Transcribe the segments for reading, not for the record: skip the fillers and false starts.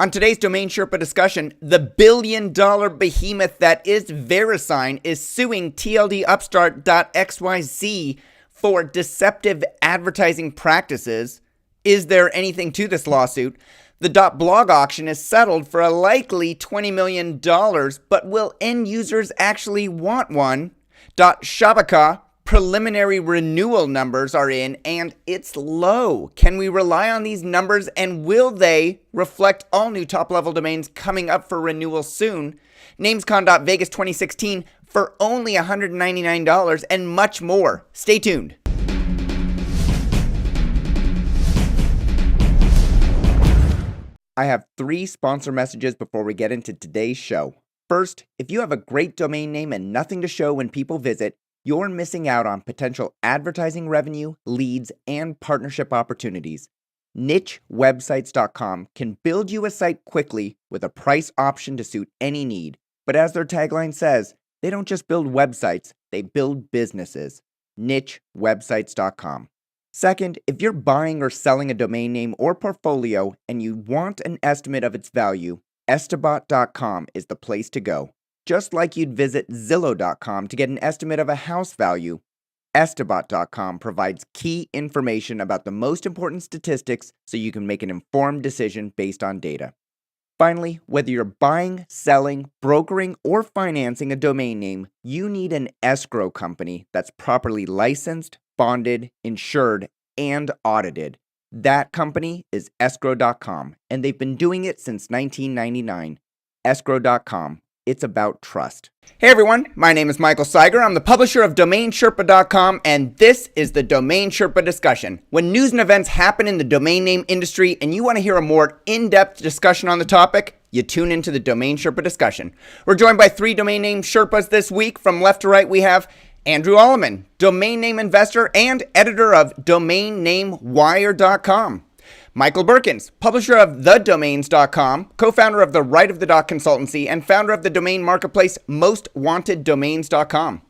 On today's Domain Sherpa discussion, the billion-dollar behemoth that is Verisign is suing TLD upstart.xyz for deceptive advertising practices. Is there anything to this lawsuit? The .blog auction is settled for a likely $20 million, but will end users actually want one? Shabaka preliminary renewal numbers are in, and it's low. Can we rely on these numbers, and will they reflect all new top-level domains coming up for renewal soon? NamesCon.Vegas 2016 for only $199, and much more. Stay tuned. I have 3 sponsor messages before we get into today's show. First, if you have a great domain name and nothing to show when people visit, you're missing out on potential advertising revenue, leads, and partnership opportunities. NicheWebsites.com can build you a site quickly with a price option to suit any need. But as their tagline says, they don't just build websites, they build businesses. NicheWebsites.com. Second, if you're buying or selling a domain name or portfolio and you want an estimate of its value, Estabat.com is the place to go. Just like you'd visit Zillow.com to get an estimate of a house value, Estabat.com provides key information about the most important statistics so you can make an informed decision based on data. Finally, whether you're buying, selling, brokering, or financing a domain name, you need an escrow company that's properly licensed, bonded, insured, and audited. That company is Escrow.com, and they've been doing it since 1999. Escrow.com. It's about trust. Hey everyone, my name is Michael Seiger. I'm the publisher of DomainSherpa.com, and this is the Domain Sherpa Discussion. When news and events happen in the domain name industry and you want to hear a more in-depth discussion on the topic, you tune into the Domain Sherpa Discussion. We're joined by 3 domain name Sherpas this week. From left to right, we have Andrew Allemann, domain name investor and editor of DomainNameWire.com. Michael Berkens, publisher of TheDomains.com, co-founder of the Right of the Dot consultancy, and founder of the domain marketplace MostWantedDomains.com.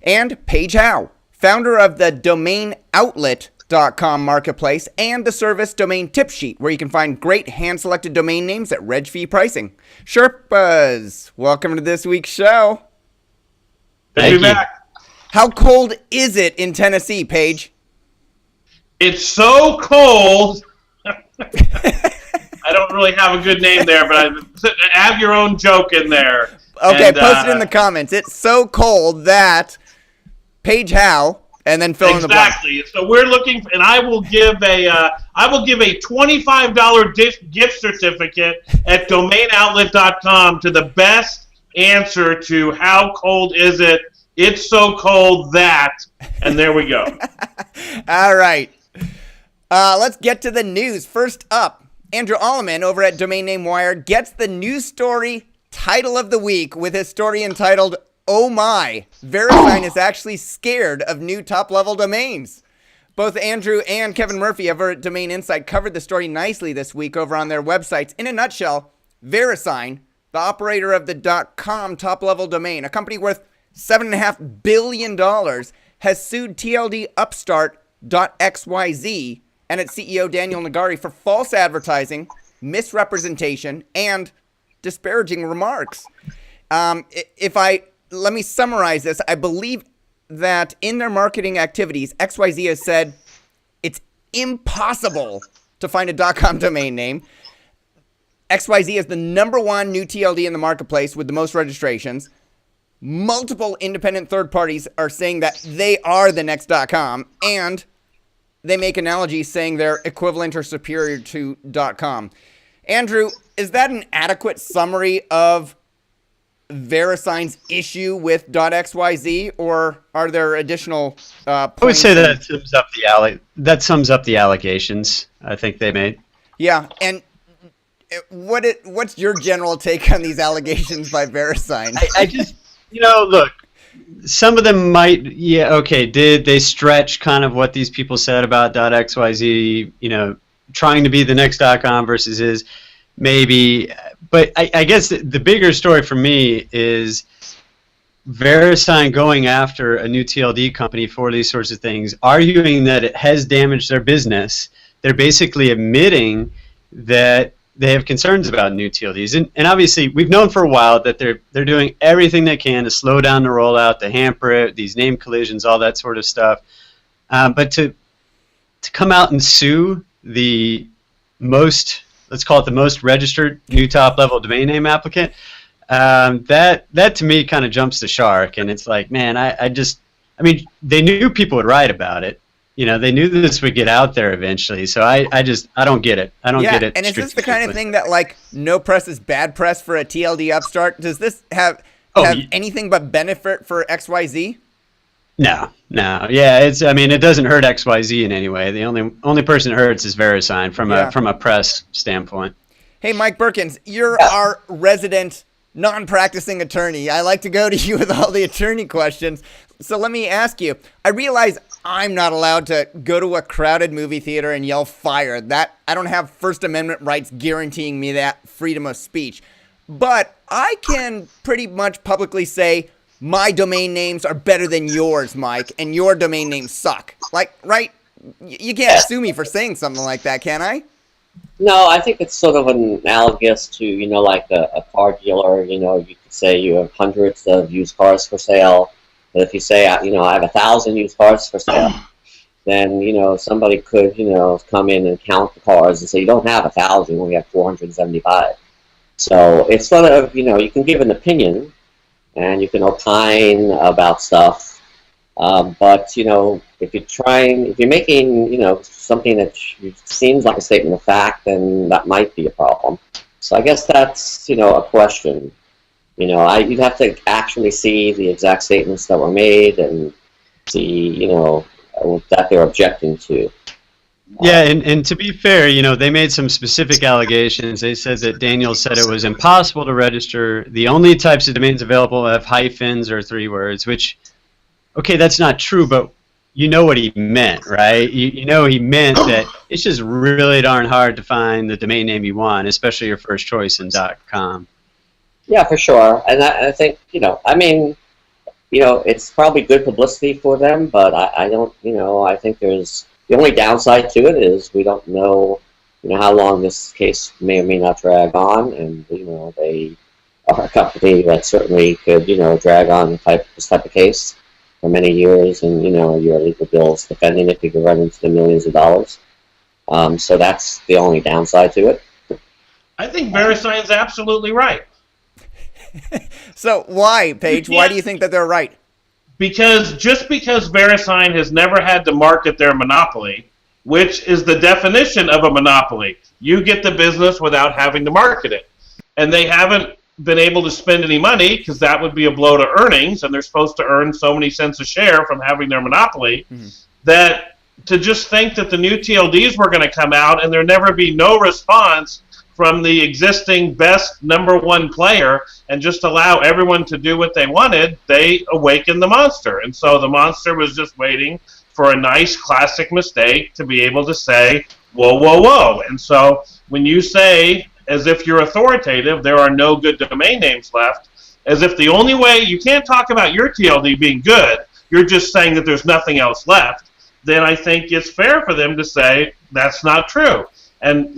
And Paige Howe, founder of the DomainOutlet.com marketplace and the service Domain Tip Sheet, where you can find great hand-selected domain names at reg fee pricing. Sherpas, welcome to this week's show. Thank you. Back. How cold is it in Tennessee, Paige? It's so cold. I don't really have a good name there, but have your own joke in there. Okay, post it in the comments. It's so cold that Paige Howe, and then fill in the blank. Exactly. So we're looking, and I will give a $25 gift certificate at DomainOutlet.com to the best answer to how cold is it. It's so cold that, and there we go. All right. Let's get to the news. First up, Andrew Allemann over at Domain Name Wire gets the news story title of the week with his story entitled, "Oh My, Verisign is actually scared of new top-level domains." Both Andrew and Kevin Murphy over at Domain Insight covered the story nicely this week over on their websites. In a nutshell, Verisign, the operator of the .com top-level domain, a company worth $7.5 billion, has sued TLD upstart.xyz and its CEO Daniel Negari for false advertising, misrepresentation, and disparaging remarks. Let me summarize this. I believe that in their marketing activities, XYZ has said it's impossible to find a .com domain name. XYZ is the #1 new TLD in the marketplace with the most registrations. Multiple independent third parties are saying that they are the next .com, and they make analogies saying they're equivalent or superior to .com. Andrew, is that an adequate summary of Verisign's issue with .xyz, or are there additional points? I would say that sums up the allegations I think they made. Yeah, and what's your general take on these allegations by Verisign? I just, look, some of them might, did they stretch kind of what these people said about .xyz, trying to be the next .com versus is, maybe. But I guess the bigger story for me is Verisign going after a new TLD company for these sorts of things, arguing that it has damaged their business. They're basically admitting that they have concerns about new TLDs. And obviously, we've known for a while that they're doing everything they can to slow down the rollout, to hamper it, these name collisions, all that sort of stuff. But to come out and sue the most, let's call it the most registered new top-level domain name applicant, that to me kind of jumps the shark. And it's like, man, I mean, they knew people would write about it. You know, they knew this would get out there eventually. So I don't get it. I don't get it. And is this the kind of thing that, like, no press is bad press for a TLD upstart? Does this have anything but benefit for XYZ? No. Yeah, it doesn't hurt XYZ in any way. The only person it hurts is Verisign from a press standpoint. Hey, Mike Berkens, you're our resident non-practicing attorney. I like to go to you with all the attorney questions. So let me ask you, I realize I'm not allowed to go to a crowded movie theater and yell fire. That I don't have First Amendment rights guaranteeing me that freedom of speech. But I can pretty much publicly say my domain names are better than yours, Mike, and your domain names suck. Like, right? You can't sue me for saying something like that, can I? No, I think it's sort of analogous to, like a car dealer. You could say you have hundreds of used cars for sale. But if you say, I have 1,000 used cars for sale, then, somebody could, come in and count the cars and say, you don't have 1,000, you only have 475. So it's sort of, you can give an opinion and you can opine about stuff. But, if you're making, something that seems like a statement of fact, then that might be a problem. So I guess that's, a question. You'd have to actually see the exact statements that were made and see, that they're objecting to. Yeah, and to be fair, they made some specific allegations. They said that Daniel said it was impossible to register. The only types of domains available have hyphens or 3 words, which, okay, that's not true, but you know what he meant, right? He meant that it's just really darn hard to find the domain name you want, especially your first choice in .com. Yeah, for sure. And I think, it's probably good publicity for them, but I don't, I think there's, the only downside to it is we don't know, how long this case may or may not drag on, and, they are a company that certainly could, drag on this type of case for many years, and, your legal bills defending it could run into the millions of dollars. So that's the only downside to it. I think Verisign's absolutely right. So why, Paige? Why do you think that they're right? Because Verisign has never had to market their monopoly, which is the definition of a monopoly. You get the business without having to market it. And they haven't been able to spend any money because that would be a blow to earnings, and they're supposed to earn so many cents a share from having their monopoly, that to just think that the new TLDs were going to come out and there never be no response from the existing best #1 player and just allow everyone to do what they wanted, they awakened the monster. And so the monster was just waiting for a nice classic mistake to be able to say, whoa, whoa, whoa. And so when you say, as if you're authoritative, there are no good domain names left, as if the only way, you can't talk about your TLD being good, you're just saying that there's nothing else left, then I think it's fair for them to say that's not true. And,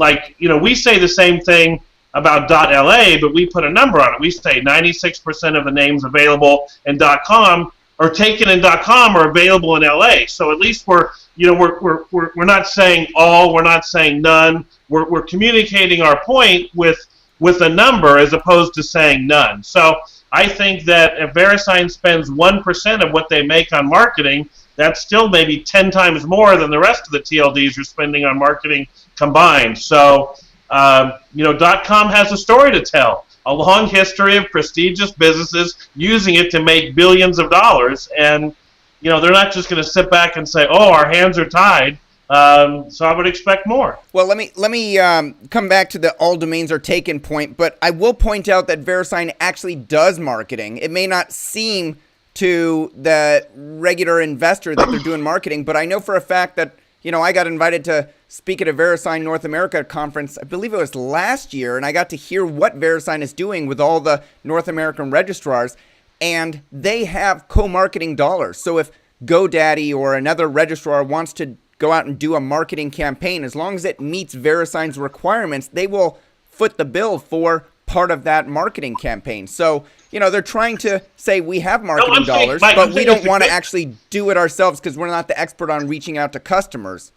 we say the same thing about .la, but we put a number on it. We say 96% of the names available in .com or taken in .com are available in LA. So at least we're not saying all, we're not saying none. We're communicating our point with a number as opposed to saying none. So I think that if Verisign spends 1% of what they make on marketing, that's still maybe 10 times more than the rest of the TLDs are spending on marketing combined. So, .com has a story to tell, a long history of prestigious businesses using it to make billions of dollars. And, they're not just going to sit back and say, oh, our hands are tied. So I would expect more. Well, let me come back to the all domains are taken point, but I will point out that Verisign actually does marketing. It may not seem to the regular investor that they're doing marketing, but I know for a fact that, I got invited to speak at a Verisign North America conference, I believe it was last year, and I got to hear what Verisign is doing with all the North American registrars, and they have co-marketing dollars. So if GoDaddy or another registrar wants to go out and do a marketing campaign, as long as it meets Verisign's requirements, they will foot the bill for part of that marketing campaign. So, they're trying to say we have marketing dollars, but we don't want to actually do it ourselves because we're not the expert on reaching out to customers.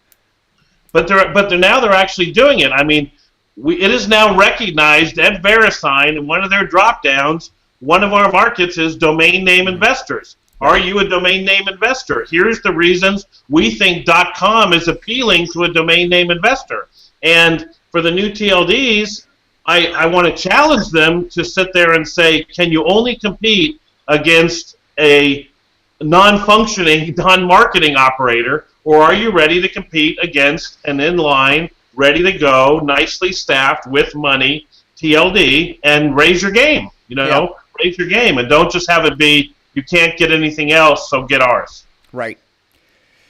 But they're actually doing it. I mean, it is now recognized at Verisign in one of their drop downs. One of our markets is domain name investors. Are you a domain name investor? Here's the reasons we think .com is appealing to a domain name investor. And for the new TLDs, I want to challenge them to sit there and say, can you only compete against a non-functioning, non-marketing operator, or are you ready to compete against an inline, ready to go, nicely staffed with money TLD and raise your game? Raise your game and don't just have it be you can't get anything else, so get ours. Right.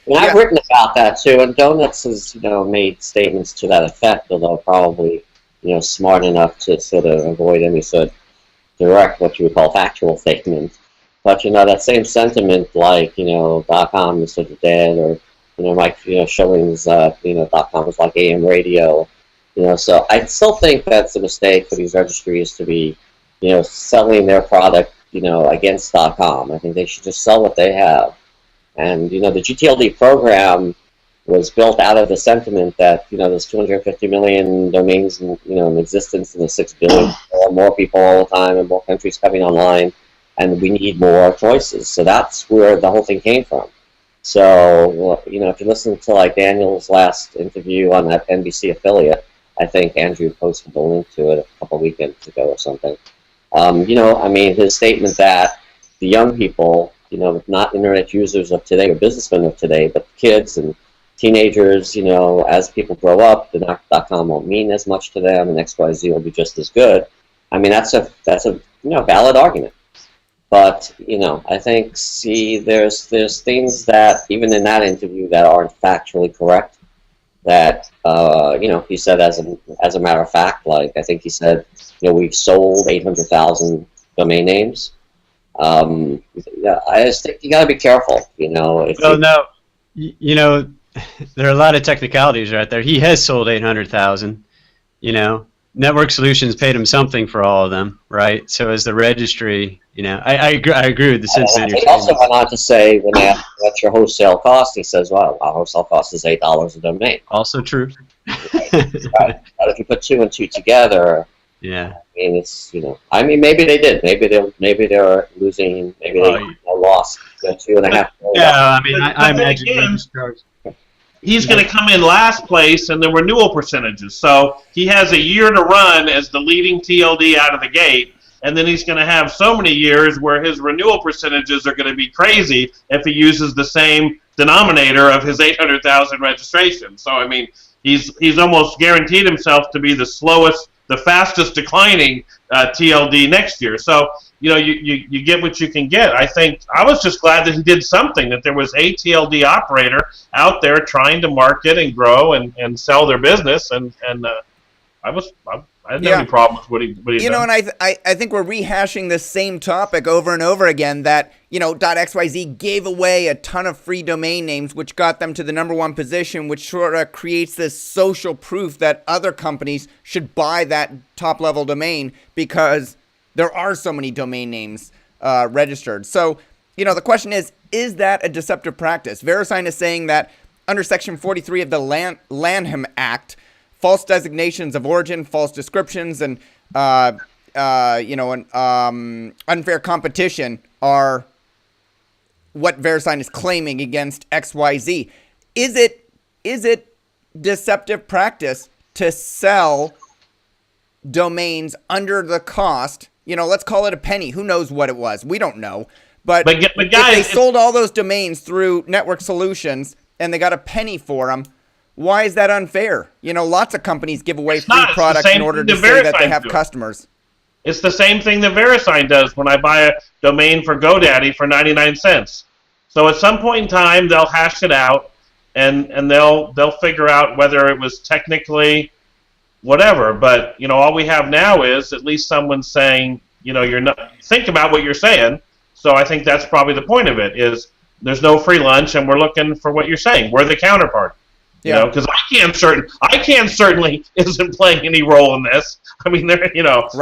And I've written about that too, and Donuts has made statements to that effect, although probably smart enough to sort of avoid any sort of direct what you would call factual statement. But that same sentiment, like .com is sort of dead, or Mike Schilling's .com was like AM radio. So I still think that's a mistake for these registries to be selling their product against .com. I think they should just sell what they have. And the gTLD program was built out of the sentiment that there's 250 million domains in existence, and there's 6 billion or more people all the time, and more countries coming online, and we need more choices. So that's where the whole thing came from. So if you listen to like Daniel's last interview on that NBC affiliate, I think Andrew posted a link to it a couple weekends ago or something. His statement that the young people, not internet users of today or businessmen of today, but kids and teenagers, as people grow up, the .com won't mean as much to them, and XYZ will be just as good. I mean, that's a valid argument. But I think there's things that even in that interview that aren't factually correct. That he said as a matter of fact, like I think he said, we've sold 800,000 domain names. I just think you got to be careful. There are a lot of technicalities right there. He has sold 800,000. Network Solutions paid him something for all of them, right? So as the registry, I agree with the sentiment. He also went on to say, when they asked what's your wholesale cost, he says, well, our wholesale cost is $8 a domain. Also true. Right. But if you put 2 and 2 together, yeah. It's maybe they did. Maybe they're losing. Maybe they lost 2.5. Yeah, I imagine he's going to come in last place in the renewal percentages. So he has a year to run as the leading TLD out of the gate, and then he's going to have so many years where his renewal percentages are going to be crazy if he uses the same denominator of his 800,000 registrations. So, he's almost guaranteed himself to be the fastest declining TLD next year. So, you get what you can get. I was just glad that he did something, that there was a TLD operator out there trying to market and grow and sell their business, and I had no problem with what he did. And I think we're rehashing the same topic over and over again, that, .xyz gave away a ton of free domain names, which got them to the #1 position, which sort of creates this social proof that other companies should buy that top-level domain because there are so many domain names registered. So, the question is that a deceptive practice? Verisign is saying that under Section 43 of the Lanham Act, false designations of origin, false descriptions, and unfair competition are what Verisign is claiming against XYZ. Is it deceptive practice to sell domains under the cost? Let's call it a penny. Who knows what it was? We don't know. But guys, if they sold all those domains through Network Solutions and they got a penny for them, why is that unfair? Lots of companies give away free products in order to say that they have customers. It's the same thing that Verisign does when I buy a domain for GoDaddy for 99 cents. So at some point in time, they'll hash it out, and they'll figure out whether it was technically whatever. But all we have now is at least someone saying, you're not. Think about what you're saying. So I think that's probably the point of it. Is there's no free lunch, and we're looking for what you're saying. We're the counterpart. You know, because ICANN certainly isn't playing any role in this. I mean, they're we're just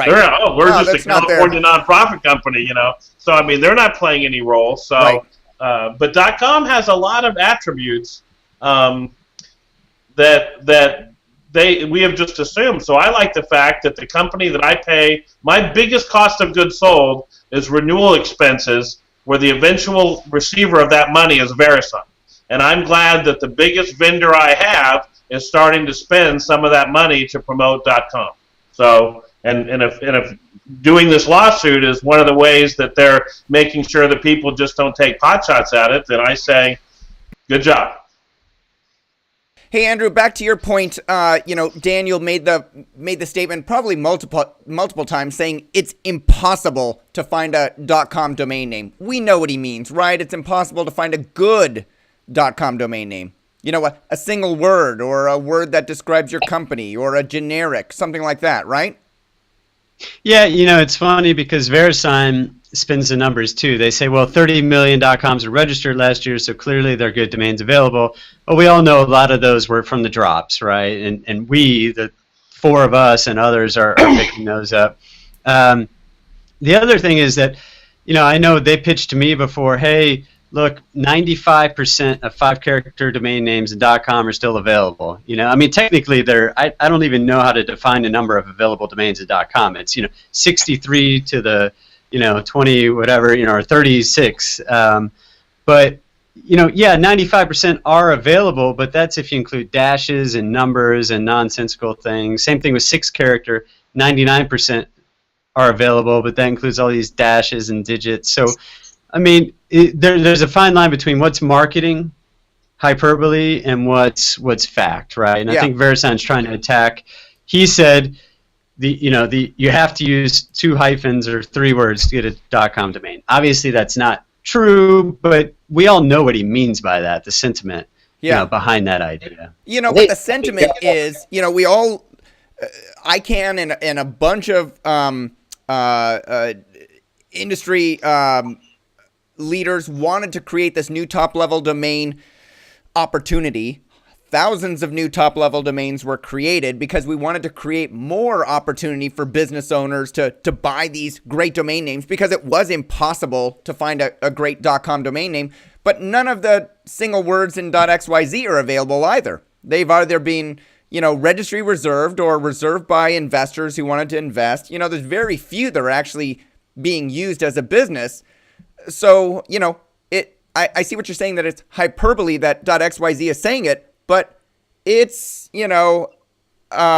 a California nonprofit company, you know. So I mean, they're not playing any role. So, but .com has a lot of attributes that we have just assumed. So I like the fact that the company that I pay, my biggest cost of goods sold is renewal expenses, where the eventual receiver of that money is Verisign. And I'm glad that the biggest vendor I have is starting to spend some of that money to promote .com. So, and if doing this lawsuit is one of the ways that they're making sure that people just don't take pot shots at it, then I say, good job. Hey Andrew, back to your point. Daniel made the statement probably multiple times, saying it's impossible to find a .com domain name. We know what he means, right? It's impossible to find a good .com domain name. You know, a single word, or a word that describes your company, or a generic, something like that, right? Yeah, you know, it's funny because Verisign spins the numbers too. They say, well, 30 million .coms were registered last year, so clearly they're good domains available. But we all know a lot of those were from the drops, right? And we, the four of us and others, are picking those up. The other thing is that, you know, I know they pitched to me before, hey, look, 95% of 5-character domain names in .com are still available. You know, I mean, technically, I don't even know how to define the number of available domains in .com. It's, you know, 63 to the, 20 whatever, or 36. But, yeah, 95% are available, but that's if you include dashes and numbers and nonsensical things. Same thing with 6-character, 99% are available, but that includes all these dashes and digits. So, I mean, there's a fine line between what's marketing, hyperbole, and what's fact, right? And I think Verisign's trying to attack. He said, you have to use 2 hyphens or 3 words to get a .com domain. Obviously, that's not true, but we all know what he means by that. The sentiment, behind that idea. What the sentiment is. We all, ICANN and a bunch of industry leaders wanted to create this new top-level domain opportunity. Thousands of new top-level domains were created because we wanted to create more opportunity for business owners to buy these great domain names, because it was impossible to find a great .com domain name, but none of the single words in .xyz are available either. They've either been, registry reserved or reserved by investors who wanted to invest. There's very few that are actually being used as a business. So, I see what you're saying, that it's hyperbole that .xyz is saying it, but it's, it's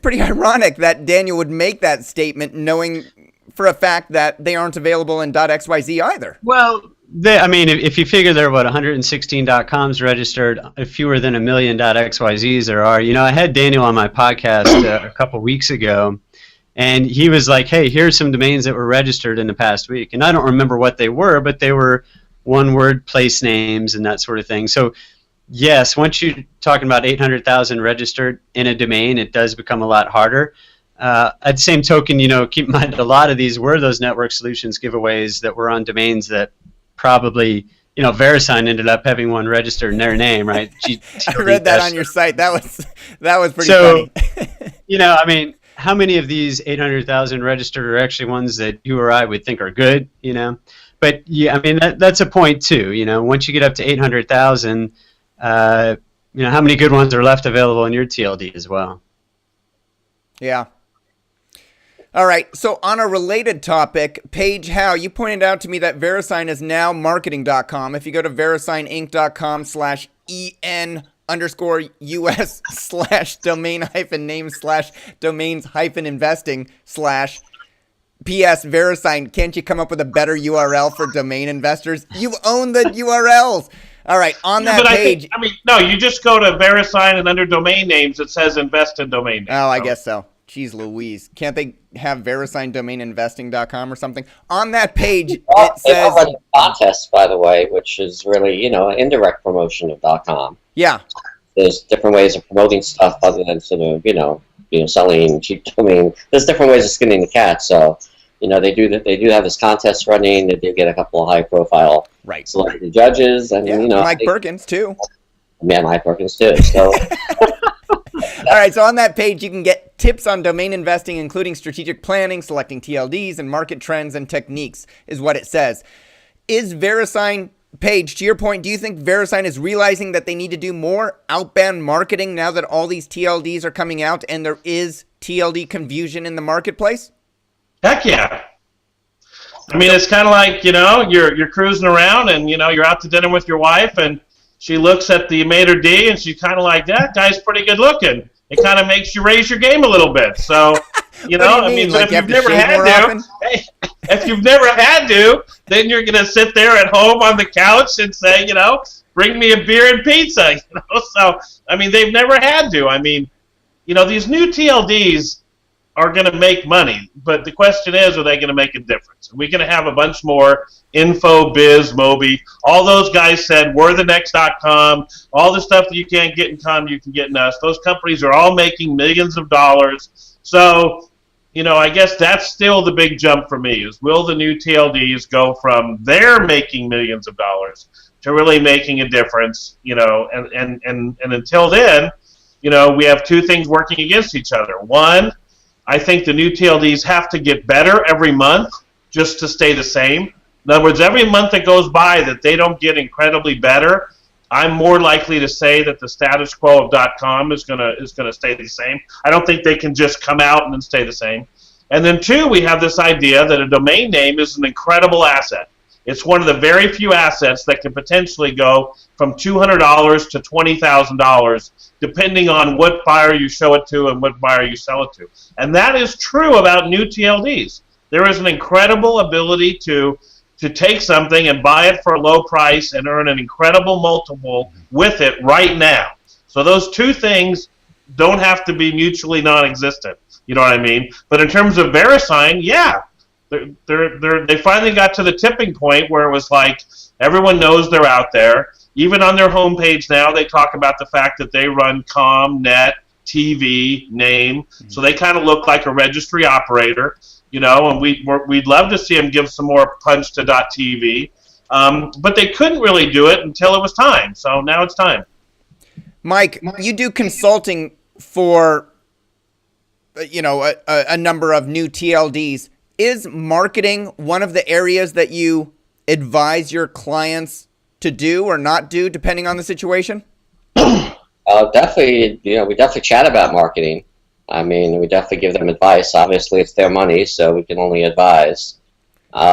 pretty ironic that Daniel would make that statement knowing for a fact that they aren't available in .xyz either. Well, if you figure there are, 116 .coms registered, fewer than 1 million .xyzs there are. I had Daniel on my podcast a couple weeks ago, and he was like, hey, here's some domains that were registered in the past week. And I don't remember what they were, but they were one-word place names and that sort of thing. So, yes, once you're talking about 800,000 registered in a domain, it does become a lot harder. At the same token, keep in mind that a lot of these were those network solutions giveaways that were on domains that probably, Verisign ended up having one registered in their name, right? I read that on your site. That was pretty funny. How many of these 800,000 registered are actually ones that you or I would think are good, But, that's a point, too. Once you get up to 800,000, how many good ones are left available in your TLD as well? Yeah. All right. So on a related topic, Paige Howe, you pointed out to me that Verisign is now marketing.com. If you go to verisign.inc.com/en_us/domain-name/domains-investing/ PS Verisign, can't you come up with a better URL for domain investors? You own the URLs. All right, on that page. No, you just go to Verisign, and under domain names, it says invest in domain names. Oh, I guess so. Jeez Louise. Can't they have VeriSignDomainInvesting.com or something? On that page, it says... They run contests, by the way, which is really, an indirect promotion of .com. Yeah. There's different ways of promoting stuff other than sort of, selling cheap domain. There's different ways of skinning the cat. So, they do have this contest running. They do get a couple of high-profile celebrity judges, and Mike Berkens too. Yeah, my Berkens too. So. All right, so on that page, you can get tips on domain investing, including strategic planning, selecting TLDs, and market trends and techniques, is what it says. Is Verisign, Paige, to your point, do you think Verisign is realizing that they need to do more outbound marketing now that all these TLDs are coming out and there is TLD confusion in the marketplace? Heck yeah. I mean, it's kind of like, you're cruising around and, you're out to dinner with your wife and she looks at the maitre d' and she's kind of like, that guy's pretty good looking. It kind of makes you raise your game a little bit. So, but like if you've never had to, then you're going to sit there at home on the couch and say, bring me a beer and pizza. So, I mean, they've never had to. I mean, these new TLDs are going to make money, but the question is, are they going to make a difference? Are we going to have a bunch more Info, Biz, Moby? All those guys said, we're the next.com. All the stuff that you can't get in Com, you can get in us. Those companies are all making millions of dollars. So, I guess that's still the big jump for me, is will the new TLDs go from they're making millions of dollars to really making a difference, and until then, we have two things working against each other. One, I think the new TLDs have to get better every month just to stay the same. In other words, every month that goes by that they don't get incredibly better, I'm more likely to say that the status quo of .com is gonna stay the same. I don't think they can just come out and then stay the same. And then two, we have this idea that a domain name is an incredible asset. It's one of the very few assets that can potentially go from $200 to $20,000, depending on what buyer you show it to and what buyer you sell it to. And that is true about new TLDs. There is an incredible ability to take something and buy it for a low price and earn an incredible multiple with it right now. So those two things don't have to be mutually non-existent. You know what I mean? But in terms of Verisign, yeah. They finally got to the tipping point where it was like everyone knows they're out there. Even on their homepage now, they talk about the fact that they run com, net, TV, name. So they kind of look like a registry operator, and we'd love to see them give some more punch to .tv. But they couldn't really do it until it was time. So now it's time. Mike, you do consulting for, a number of new TLDs. Is marketing one of the areas that you advise your clients to do or not do, depending on the situation? Definitely, we definitely chat about marketing. I mean, we definitely give them advice. Obviously, it's their money, so we can only advise. So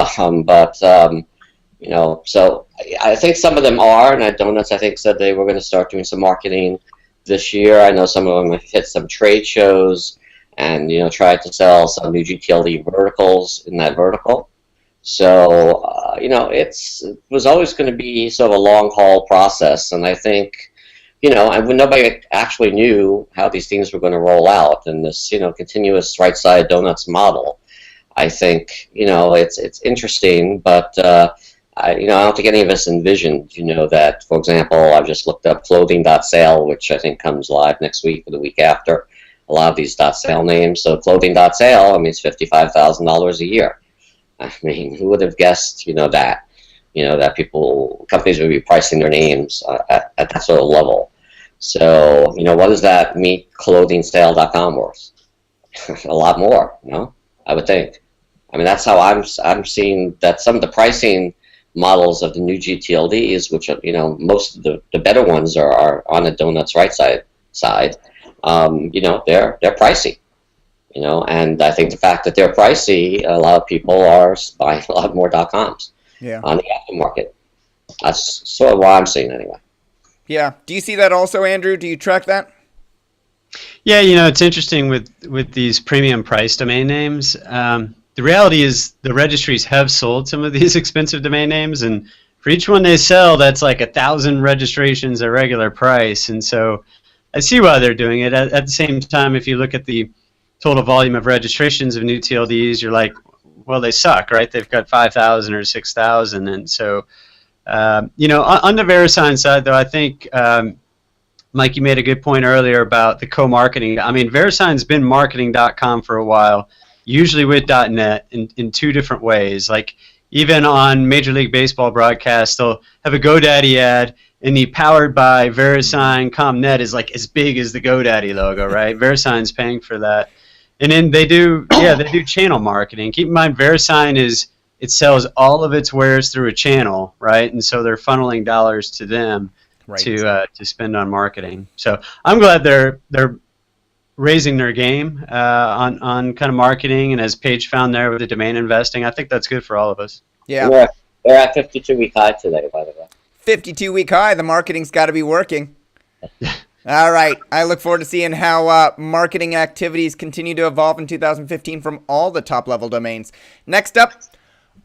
I think some of them are, and Donuts, I think, said they were going to start doing some marketing this year. I know some of them have hit some trade shows and tried to sell some new gTLD verticals in that vertical. So it was always going to be sort of a long haul process, and I think and when nobody actually knew how these things were going to roll out in this continuous right side donuts model. I think it's interesting, but I don't think any of us envisioned that. For example, I've just looked up clothing.sale, which I think comes live next week or the week after. A lot of these .sale names. So clothing.sale, I mean, it's $55,000 a year. I mean, who would have guessed, that companies would be pricing their names at that sort of level. So, what does that meet clothingsale.com worth? A lot more, I would think. I mean, that's how I'm seeing that some of the pricing models of the new gTLDs, which most of the better ones are on the donuts right side. They're pricey, and I think the fact that they're pricey, a lot of people are buying a lot more .coms on the aftermarket. That's sort of what I'm seeing anyway. Yeah. Do you see that also, Andrew? Do you track that? Yeah, it's interesting with these premium price domain names. The reality is the registries have sold some of these expensive domain names, and for each one they sell, that's like 1,000 registrations at regular price, and so I see why they're doing it. At the same time, if you look at the total volume of registrations of new TLDs, you're like, well, they suck, right? They've got 5,000 or 6,000. And so, on the Verisign side, though, I think, Mike, you made a good point earlier about the co-marketing. I mean, Verisign's been marketing.com for a while, usually with .net in two different ways. Like, even on Major League Baseball broadcasts, they'll have a GoDaddy ad, And the powered by Verisign .net is like as big as the GoDaddy logo, right? Verisign's paying for that. And then they do channel marketing. Keep in mind, Verisign it sells all of its wares through a channel, right? And so they're funneling dollars to them to spend on marketing. So I'm glad they're raising their game on kind of marketing, and as Paige found there with the domain investing, I think that's good for all of us. Yeah. They're at 52-week high today, by the way. 52-week high. The marketing's got to be working. All right. I look forward to seeing how marketing activities continue to evolve in 2015 from all the top-level domains. Next up,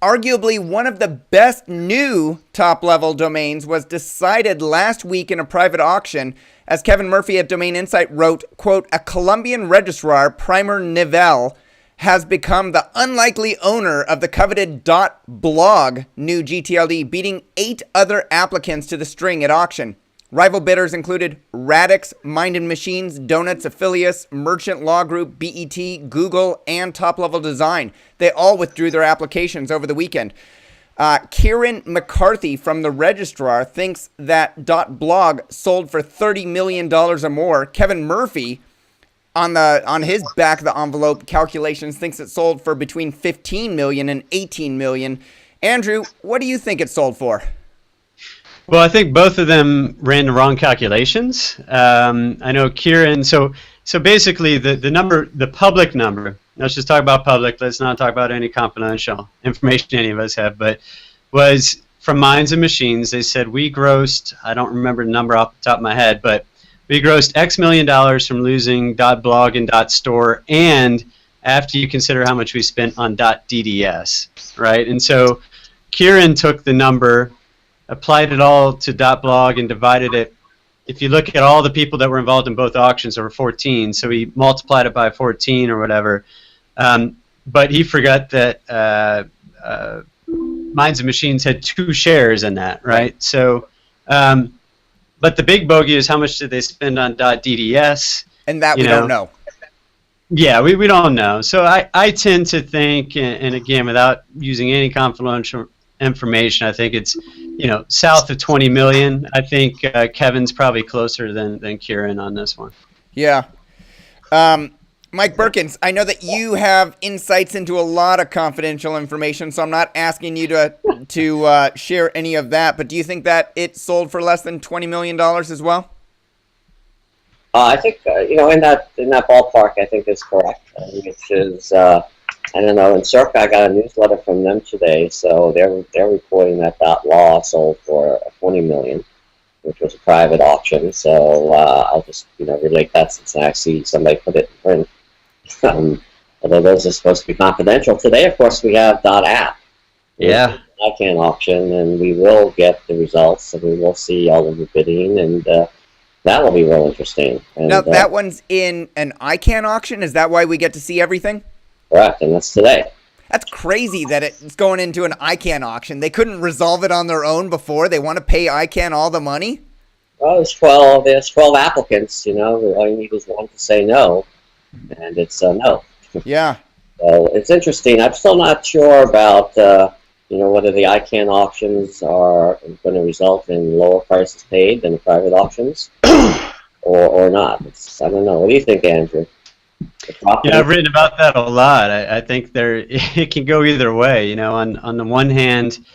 arguably one of the best new top-level domains was decided last week in a private auction. As Kevin Murphy at Domain Insight wrote, quote, "A Colombian registrar, Primer Nivel, has become the unlikely owner of the coveted .blog new gTLD, beating 8 other applicants to the string at auction. Rival bidders included Radix, Mind and Machines, Donuts, Affiliates, Merchant Law Group, BET, Google, and Top Level Design. They all withdrew their applications over the weekend. Kieran McCarthy from the registrar thinks that .blog sold for $30 million or more. Kevin Murphy, on his back of the envelope calculations, thinks it sold for between $15 million and $18 million. Andrew, what do you think it sold for? Well, I think both of them ran the wrong calculations. I know Kieran. So basically, the number, the public number. Let's just talk about public. Let's not talk about any confidential information any of us have. But was from Minds and Machines. They said we grossed. I don't remember the number off the top of my head, but we grossed X million dollars from losing .blog and .store, and after you consider how much we spent on .dds, right? And so Kieran took the number, applied it all to .blog, and divided it. If you look at all the people that were involved in both auctions, there were 14, so he multiplied it by 14 or whatever. But he forgot that Minds and Machines had 2 shares in that, right? So, but the big bogey is how much did they spend on .dds? And that we don't know. Yeah, we don't know. So I tend to think, and again, without using any confidential information, I think it's south of 20 million. I think Kevin's probably closer than Kieran on this one. Yeah. Mike Berkens, I know that you have insights into a lot of confidential information, so I'm not asking you to share any of that, but do you think that it sold for less than $20 million as well? I think in that ballpark, I think is correct. Which is I don't know. In Sherpa, I got a newsletter from them today, so they're reporting that .law sold for $20 million, which was a private auction. So I'll just relate that since I see somebody put it in print. Although those are supposed to be confidential. Today, of course, we have .app. Yeah. ICANN auction, and we will get the results, and we will see all of the bidding, and that will be real interesting. And, now, that one's in an ICANN auction? Is that why we get to see everything? Correct, and that's today. That's crazy that it's going into an ICANN auction. They couldn't resolve it on their own before? They want to pay ICANN all the money? Well, there's 12 applicants, all you need is one to say no, and it's no. Yeah. So it's interesting. I'm still not sure about, whether the ICANN auctions are going to result in lower prices paid than the private auctions or not. I don't know. What do you think, Andrew? Yeah, I've written about that a lot. I think it can go either way. On the one hand,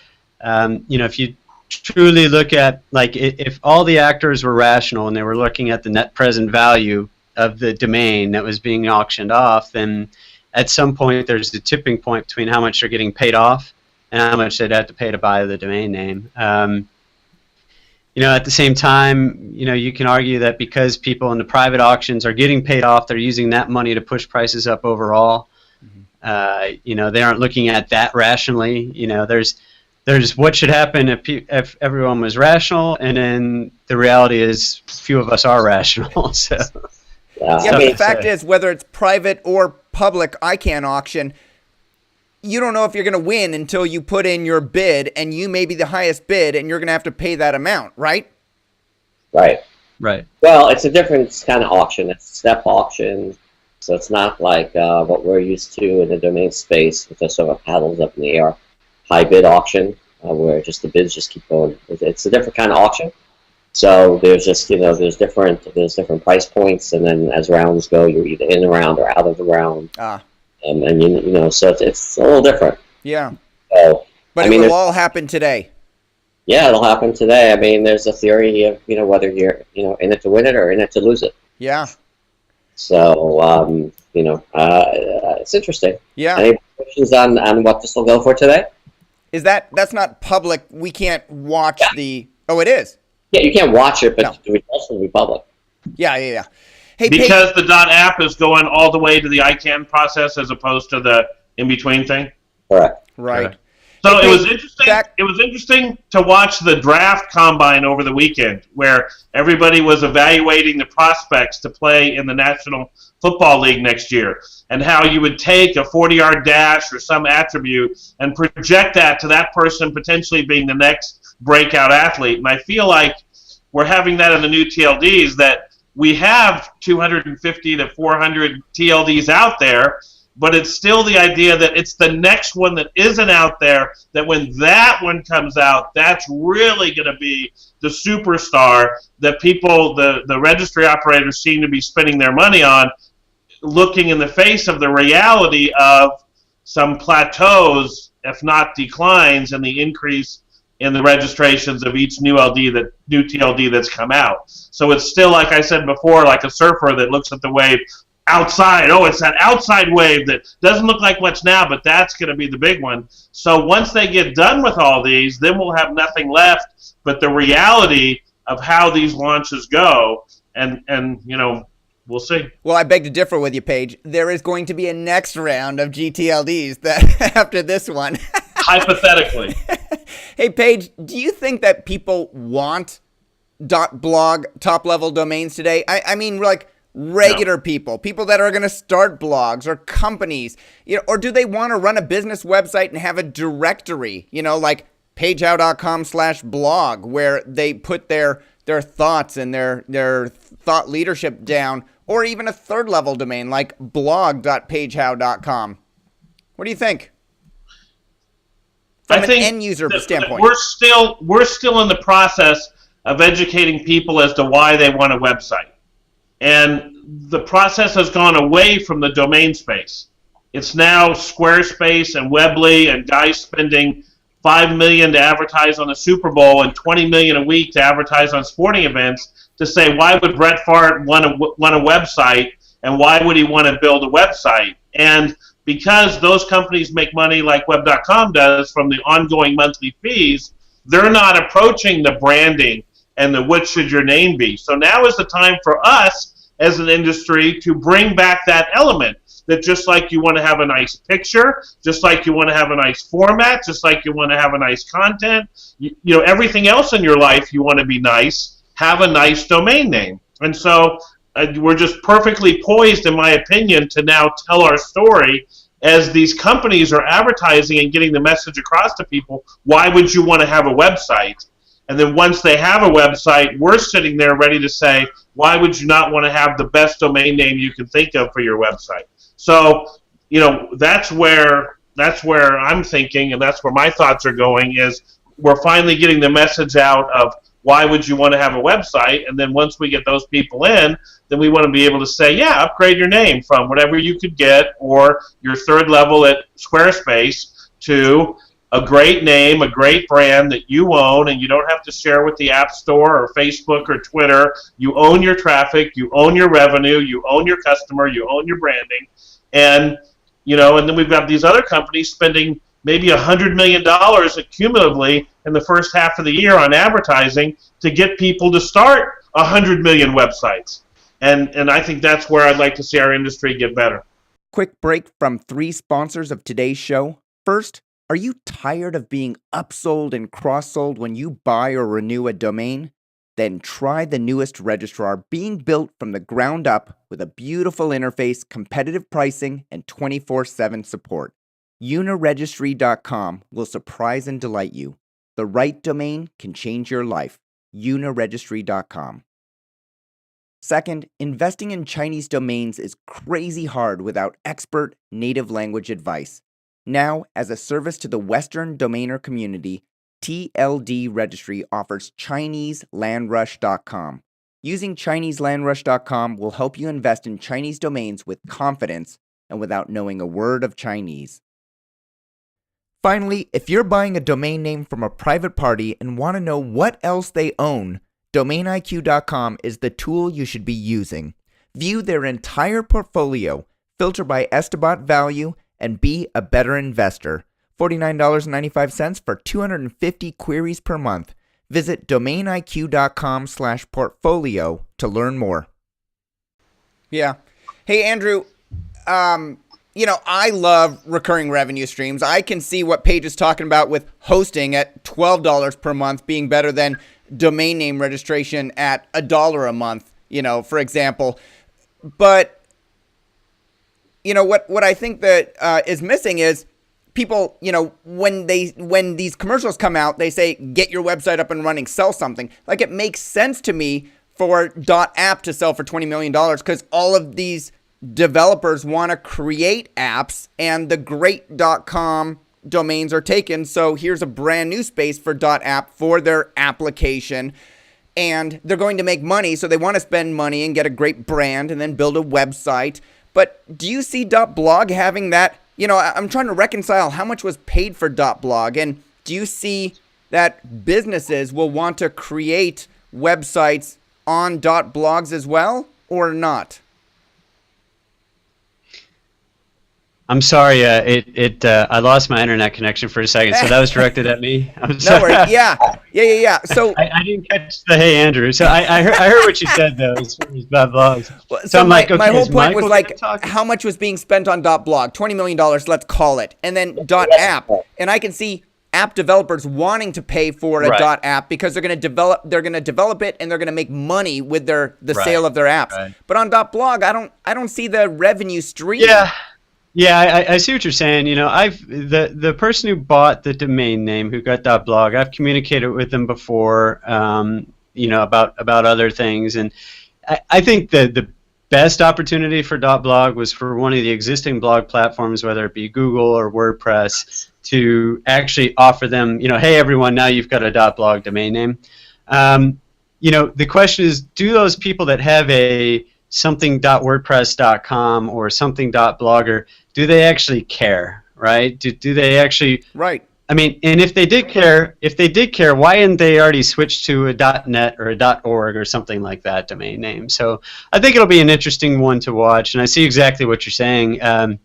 if you truly look at, like, if all the actors were rational and they were looking at the net present value of the domain that was being auctioned off, then at some point there's the tipping point between how much they're getting paid off and how much they'd have to pay to buy the domain name. At the same time, you can argue that because people in the private auctions are getting paid off, they're using that money to push prices up overall. Mm-hmm. They aren't looking at that rationally. There's what should happen if everyone was rational, and then the reality is few of us are rational. So. Yeah, but the fact is, whether it's private or public ICANN auction, you don't know if you're going to win until you put in your bid, and you may be the highest bid, and you're going to have to pay that amount, right? Right. Well, it's a different kind of auction. It's a step auction, so it's not like what we're used to in the domain space, which is sort of paddles up in the air, high bid auction, where just the bids just keep going. It's a different kind of auction. So there's just, there's different price points, and then as rounds go, you're either in the round or out of the round. And so it's a little different. Yeah. So, But it will all happen today. Yeah, it'll happen today. I mean, there's a theory of, whether you're, in it to win it or in it to lose it. Yeah. So, it's interesting. Yeah. Any questions on what this will go for today? That's not public? We can't watch the... Oh, it is? Yeah, you can't watch it, but the results will be public. Yeah. Hey, because the .app is going all the way to the ICANN process as opposed to the in-between thing? Correct. Right. So it was interesting. It was interesting to watch the draft combine over the weekend, where everybody was evaluating the prospects to play in the National Football League next year, and how you would take a 40-yard dash or some attribute and project that to that person potentially being the next breakout athlete. And I feel like we're having that in the new TLDs, that we have 250 to 400 TLDs out there. But it's still the idea that it's the next one that isn't out there, that when that one comes out, that's really going to be the superstar that people, the registry operators seem to be spending their money on, looking in the face of the reality of some plateaus, if not declines, in the increase in the registrations of each new TLD that's come out. So it's still, like I said before, like a surfer that looks at the wave outside. Oh, it's that outside wave that doesn't look like much now, but that's going to be the big one. So once they get done with all these, then we'll have nothing left but the reality of how these launches go, and we'll see. Well, I beg to differ with you, Paige. There is going to be a next round of gTLDs that after this one. Hypothetically. Hey, Paige, do you think that people want .blog top-level domains today? I mean, like, regular people that are going to start blogs, or companies, or do they want to run a business website and have a directory, like pagehow.com/blog, where they put their thoughts and their thought leadership down, or even a third level domain like blog.pagehow.com? What do you think? From an end user standpoint. We're still in the process of educating people as to why they want a website. And the process has gone away from the domain space. It's now Squarespace and Weebly and guys spending $5 million to advertise on the Super Bowl and $20 million a week to advertise on sporting events, to say, why would Brett Favre want a website, and why would he want to build a website? And because those companies make money like Web.com does from the ongoing monthly fees, they're not approaching the branding and the what should your name be. So now is the time for us as an industry to bring back that element, that just like you want to have a nice picture, just like you want to have a nice format, just like you want to have a nice content, everything else in your life you want to be nice, have a nice domain name. And so we're just perfectly poised, in my opinion, to now tell our story as these companies are advertising and getting the message across to people. Why would you want to have a website? And then once they have a website, we're sitting there ready to say, why would you not want to have the best domain name you can think of for your website? So, that's where I'm thinking, and that's where my thoughts are going, is we're finally getting the message out of why would you want to have a website? And then once we get those people in, then we want to be able to say, yeah, upgrade your name from whatever you could get, or your third level at Squarespace, to a great name, a great brand that you own, and you don't have to share with the App Store or Facebook or Twitter. You own your traffic, you own your revenue, you own your customer, you own your branding. And, and then we've got these other companies spending maybe $100 million cumulatively in the first half of the year on advertising to get people to start 100 million websites. And I think that's where I'd like to see our industry get better. Quick break from 3 sponsors of today's show. First, are you tired of being upsold and cross-sold when you buy or renew a domain? Then try the newest registrar, being built from the ground up with a beautiful interface, competitive pricing, and 24/7 support. Uniregistry.com will surprise and delight you. The right domain can change your life. Uniregistry.com. Second, investing in Chinese domains is crazy hard without expert native language advice. Now, as a service to the Western domainer community, TLD registry offers ChineseLandRush.com. Using ChineseLandRush.com will help you invest in Chinese domains with confidence and without knowing a word of Chinese. Finally, if you're buying a domain name from a private party and want to know what else they own, DomainIQ.com is the tool you should be using. View their entire portfolio, filter by Esterbot value, and be a better investor. $49.95 for 250 queries per month. Visit DomainIQ.com/portfolio to learn more. Yeah. Hey, Andrew, I love recurring revenue streams. I can see what Paige is talking about with hosting at $12 per month being better than domain name registration at $1 a month, for example. But, what I think that is missing is people, when these commercials come out, they say, get your website up and running, sell something. Like, it makes sense to me for .app to sell for $20 million because all of these developers want to create apps and the great .com domains are taken. So here's a brand new space for .app for their application. And they're going to make money, so they want to spend money and get a great brand and then build a website. But do you see .blog having that? I'm trying to reconcile how much was paid for .blog, and do you see that businesses will want to create websites on .blogs as well, or not? I'm sorry, I lost my internet connection for a second, so that was directed at me. I'm sorry. No worries. Yeah. So I didn't catch the hey Andrew. So I heard what you said though, as far as .blogs. So I'm like, okay, my whole point was Michael how much was being spent on .blog? $20 million, let's call it, and then .app, and I can see app developers wanting to pay for a .app because they're going to develop it and they're going to make money with the sale of their apps. Right. But on .blog, I don't see the revenue stream. Yeah, I see what you're saying. The person who bought the domain name, who got .blog, I've communicated with them before, about other things, and I think the best opportunity for .blog was for one of the existing blog platforms, whether it be Google or WordPress, to actually offer them, hey everyone, now you've got a .blog domain name. The question is, do those people that have a something.wordpress.com or something.blogger, do they actually care, right? Do they actually? Right. I mean, and if they did care, why hadn't they already switched to a .net or a .org or something like that domain name? So I think it'll be an interesting one to watch, and I see exactly what you're saying. On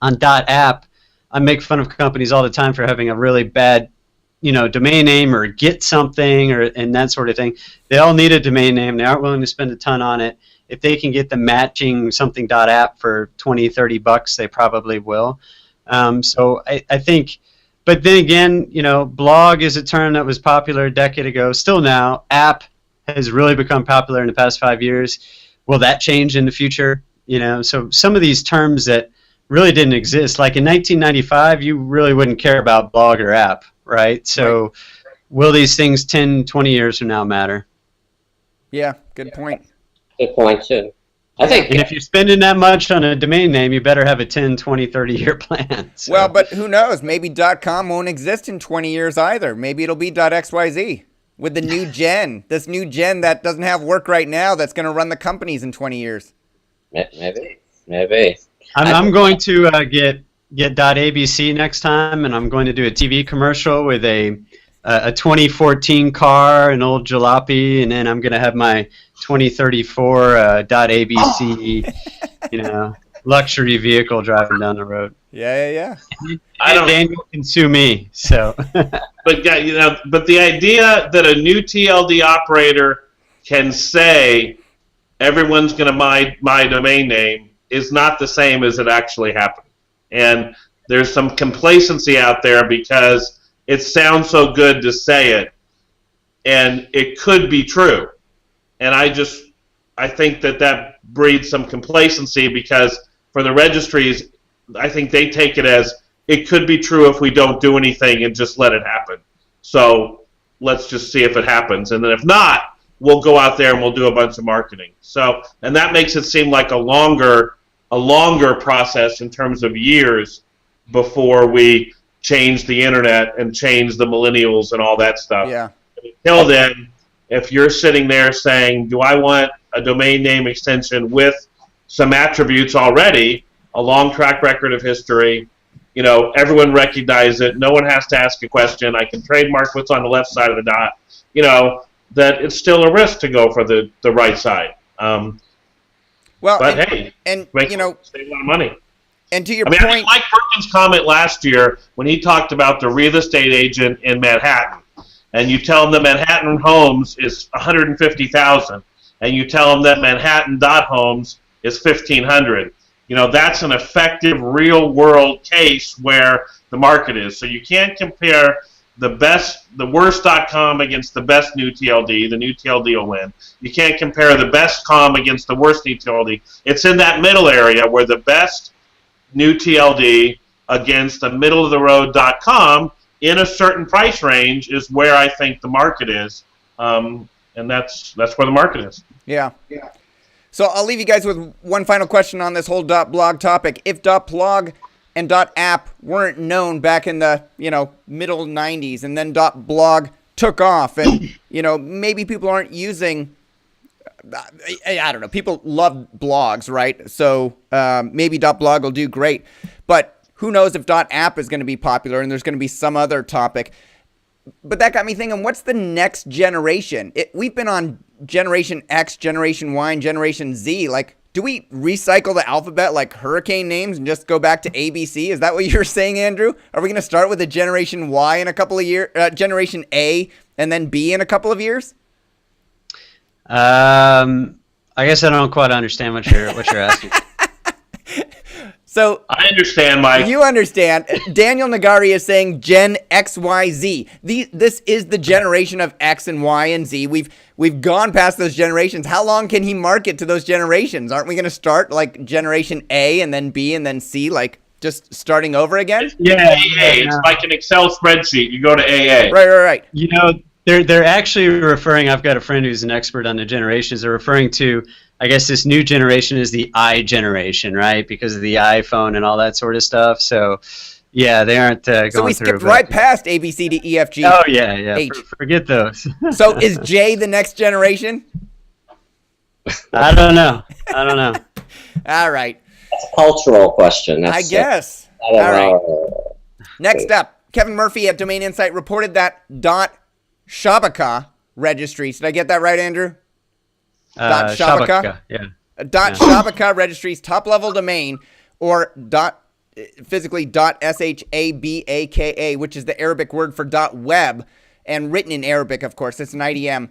.app, I make fun of companies all the time for having a really bad, domain name or get something and that sort of thing. They all need a domain name. They aren't willing to spend a ton on it. If they can get the matching something.app for $20-$30, they probably will. So I think, but then again, blog is a term that was popular a decade ago. Still now, app has really become popular in the past 5 years. Will that change in the future? So some of these terms that really didn't exist, like in 1995, you really wouldn't care about blog or app, right? So will these things 10, 20 years from now matter? Yeah, good point. Good point, too. I think. And if you're spending that much on a domain name, you better have a 10, 20, 30-year plan. So. Well, but who knows? Maybe .com won't exist in 20 years either. Maybe it'll be .xyz with the new gen. This new gen that doesn't have work right now that's going to run the companies in 20 years. Maybe. I'm going to get .abc next time, and I'm going to do a TV commercial with a 2014 car, an old jalopy, and then I'm going to have my 2034 .abc, luxury vehicle driving down the road. Yeah. Daniel can sue me. So, but the idea that a new TLD operator can say everyone's going to my domain name is not the same as it actually happened, and there's some complacency out there because it sounds so good to say it, and it could be true. And I think that breeds some complacency because for the registries, I think they take it as it could be true if we don't do anything and just let it happen. So let's just see if it happens. And then if not, we'll go out there and we'll do a bunch of marketing. So, and that makes it seem like a longer process in terms of years before we changed the internet and changed the millennials and all that stuff. Yeah. Until then, if you're sitting there saying, do I want a domain name extension with some attributes already, a long track record of history, everyone recognizes it, no one has to ask a question, I can trademark what's on the left side of the dot, that it's still a risk to go for the right side. But hey, and save a lot of money. And to your I point, like Berkens' comment last year when he talked about the real estate agent in Manhattan, and you tell him that Manhattan Homes is 150,000, and you tell him that Manhattan Homes is 1,500. That's an effective real world case where the market is. So you can't compare the worst .com against the best new TLD. The new TLD will win. You can't compare the best com against the worst new TLD. It's in that middle area where the best new TLD against the middle of the road .com in a certain price range is where I think the market is, and that's where the market is. Yeah. So I'll leave you guys with one final question on this whole .blog topic. If .blog and .app weren't known back in the middle 90s, and then .blog took off, and maybe people aren't using. I don't know. People love blogs, right? So maybe .blog will do great, but who knows if .app is going to be popular, and there's going to be some other topic. But that got me thinking, what's the next generation? We've been on Generation X, Generation Y, and Generation Z. Like, do we recycle the alphabet like hurricane names and just go back to ABC? Is that what you're saying, Andrew? Are we going to start with a Generation Y in a couple of years, Generation A, and then B in a couple of years? I guess I don't quite understand what you're asking. So I understand, Mike. You understand. Daniel Negari is saying Gen XYZ. This is the generation of X and Y and Z. We've gone past those generations. How long can he market to those generations? Aren't we going to start like Generation A and then B and then C, like just starting over again? Yeah. It's like an Excel spreadsheet. You go to AA. Right. They're actually referring, I've got a friend who's an expert on the generations, they're referring to, I guess this new generation is the I generation, right? Because of the iPhone and all that sort of stuff. So, yeah, they aren't going through. So we skipped right past A, B, C, D, E, F, G, Oh, yeah. H. Forget those. So is J the next generation? I don't know. All right. That's a cultural question. I guess. I don't know. Right. Next up, Kevin Murphy at Domain Insight reported that .Shabaka registries. Did I get that right, Andrew? Shabaka. Yeah. Shabaka registries top-level domain, or physically .shabaka, which is the Arabic word for .web, and written in Arabic, of course. It's an IDM.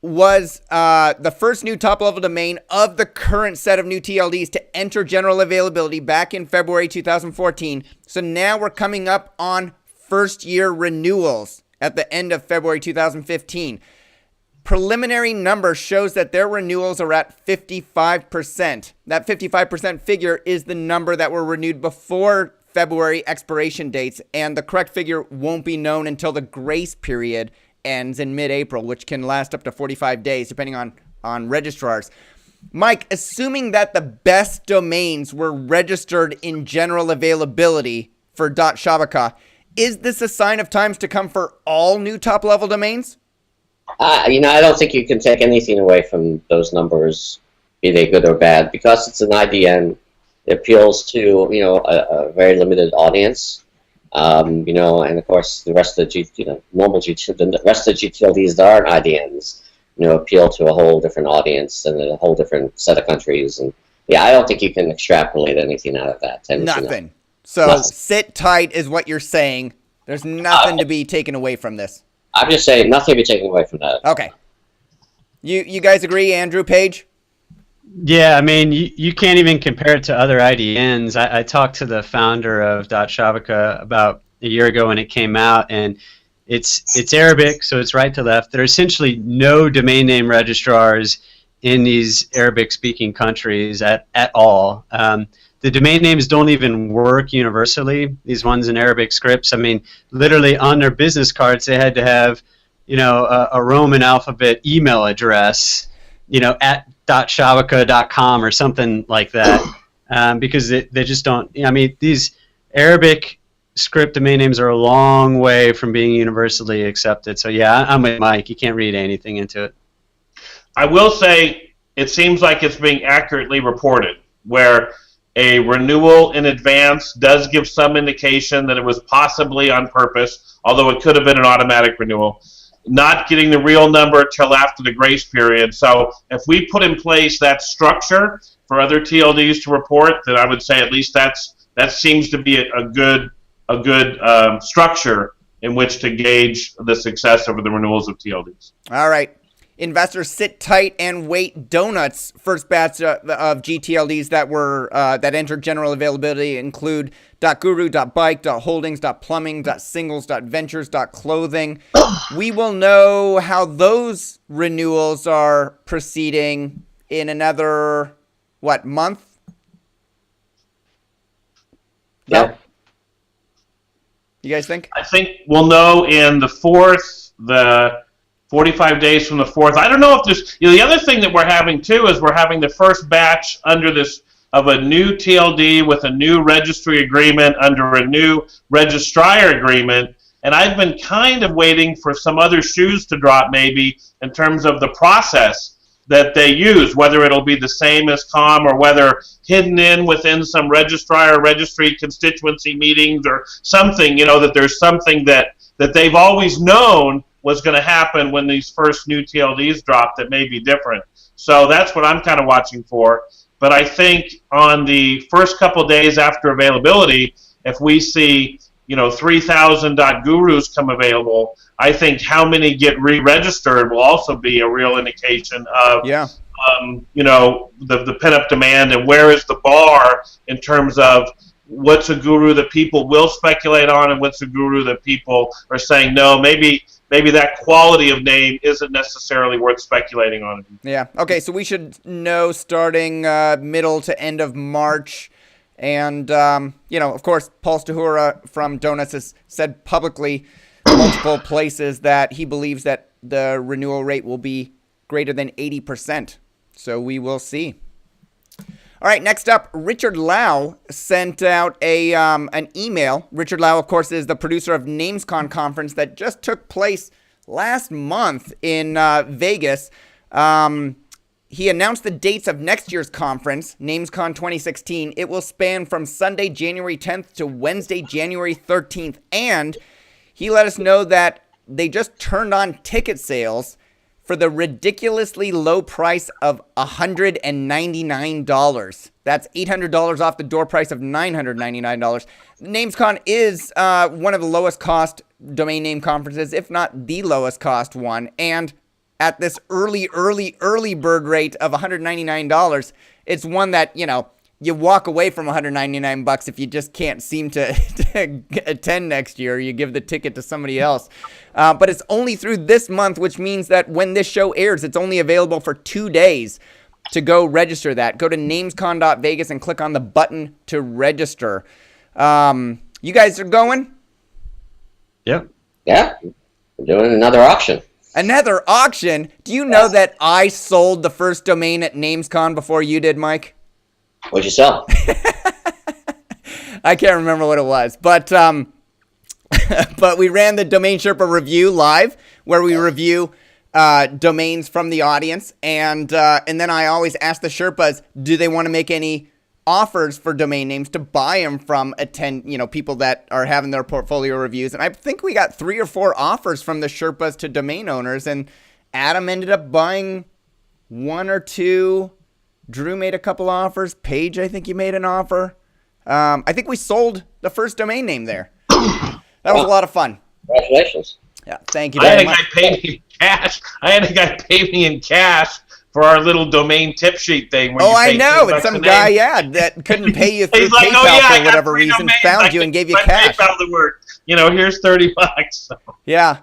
Was the first new top-level domain of the current set of new TLDs to enter general availability back in February 2014. So now we're coming up on first-year renewals at the end of February 2015. Preliminary number shows that their renewals are at 55%. That 55% figure is the number that were renewed before February expiration dates, and the correct figure won't be known until the grace period ends in mid-April, which can last up to 45 days, depending on registrars. Mike, assuming that the best domains were registered in general availability for .shabaka, is this a sign of times to come for all new top-level domains? I don't think you can take anything away from those numbers, be they good or bad, because it's an IDN. It appeals to a very limited audience, and of course the rest of the the rest of the GTLDs that aren't IDNs, appeal to a whole different audience and a whole different set of countries. And yeah, I don't think you can extrapolate anything out of that. Nothing. So sit tight is what you're saying. There's nothing to be taken away from this. I'm just saying nothing to be taken away from that. Okay. You guys agree, Andrew, Page? Yeah, I mean, you can't even compare it to other IDNs. I talked to the founder of .shabaka about a year ago when it came out, and it's Arabic, so it's right to left. There are essentially no domain name registrars in these Arabic-speaking countries at all. The domain names don't even work universally, these ones in Arabic scripts. I mean, literally on their business cards, they had to have, a Roman alphabet email address, at .shabaka.com or something like that, because they just don't. I mean, these Arabic script domain names are a long way from being universally accepted. So yeah, I'm with Mike. You can't read anything into it. I will say it seems like it's being accurately reported, where a renewal in advance does give some indication that it was possibly on purpose, although it could have been an automatic renewal. Not getting the real number till after the grace period. So if we put in place that structure for other TLDs to report, then I would say at least that seems to be a good structure in which to gauge the success over the renewals of TLDs. All right. Investors sit tight and wait. Donuts first batch of gTLDs that entered general availability include .guru, .bike, .holdings, .plumbing, .singles, .ventures, .clothing. We will know how those renewals are proceeding in another, month? Yeah. You guys think? I think we'll know in the 4th, the 45 days from the 4th. I don't know if there's... the other thing that we're having, too, is we're having the first batch under this of a new TLD with a new registry agreement under a new registriar agreement. And I've been kind of waiting for some other shoes to drop, maybe, in terms of the process that they use, whether it'll be the same as COM or whether hidden in within some registriar or registry constituency meetings or something, that there's something that they've always known was going to happen when these first new TLDs drop that may be different. So that's what I'm kind of watching for. But I think on the first couple days after availability, if we see 3,000 .gurus come available, I think how many get re-registered will also be a real indication of the pent-up demand and where is the bar in terms of what's a guru that people will speculate on and what's a guru that people are saying, no, maybe that quality of name isn't necessarily worth speculating on. Yeah. Okay, so we should know starting middle to end of March. And, of course, Paul Stahura from Donuts has said publicly multiple places that he believes that the renewal rate will be greater than 80%. So we will see. All right, next up, Richard Lau sent out an email. Richard Lau, of course, is the producer of NamesCon conference that just took place last month in Vegas. He announced the dates of next year's conference, NamesCon 2016. It will span from Sunday, January 10th to Wednesday, January 13th. And he let us know that they just turned on ticket sales for the ridiculously low price of $199. That's $800 off the door price of $999. NamesCon is one of the lowest cost domain name conferences, if not the lowest cost one. And at this early bird rate of $199, it's one that, you walk away from $199 if you just can't seem to attend next year. You give the ticket to somebody else. But it's only through this month, which means that when this show airs, it's only available for 2 days to go register that. Go to NamesCon.Vegas and click on the button to register. You guys are going? Yep. Yeah. We're doing another auction. Another auction? Do you know that I sold the first domain at NamesCon before you did, Mike? What'd you sell? I can't remember what it was, but we ran the DomainSherpa review live, where we review domains from the audience, and then I always ask the Sherpas, do they want to make any offers for domain names to buy them from people that are having their portfolio reviews, and I think we got 3 or 4 offers from the Sherpas to domain owners, and Adam ended up buying 1 or 2. Drew made a couple offers. Paige, I think you made an offer. I think we sold the first domain name there. That was a lot of fun. Congratulations. Yeah, thank you very much. I had a guy pay me in cash for our little domain tip sheet thing. Oh, I know. It's some guy, that couldn't pay you through PayPal for whatever reason, found you and gave you cash. PayPal the word. Here's $30. So. Yeah.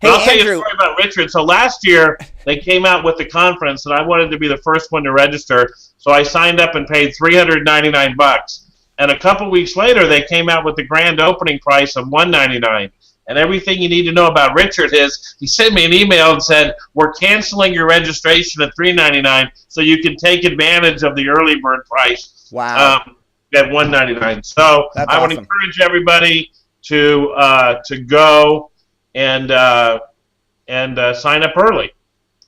Hey, I'll tell you Andrew. a story about Richard. So last year, they came out with the conference, and I wanted to be the first one to register. So I signed up and paid $399. And a couple weeks later, they came out with the grand opening price of $199. And everything you need to know about Richard is he sent me an email and said, we're canceling your registration at $399 so you can take advantage of the early bird price. Wow. At $199. So That's I would awesome. encourage everybody, to go and sign up early.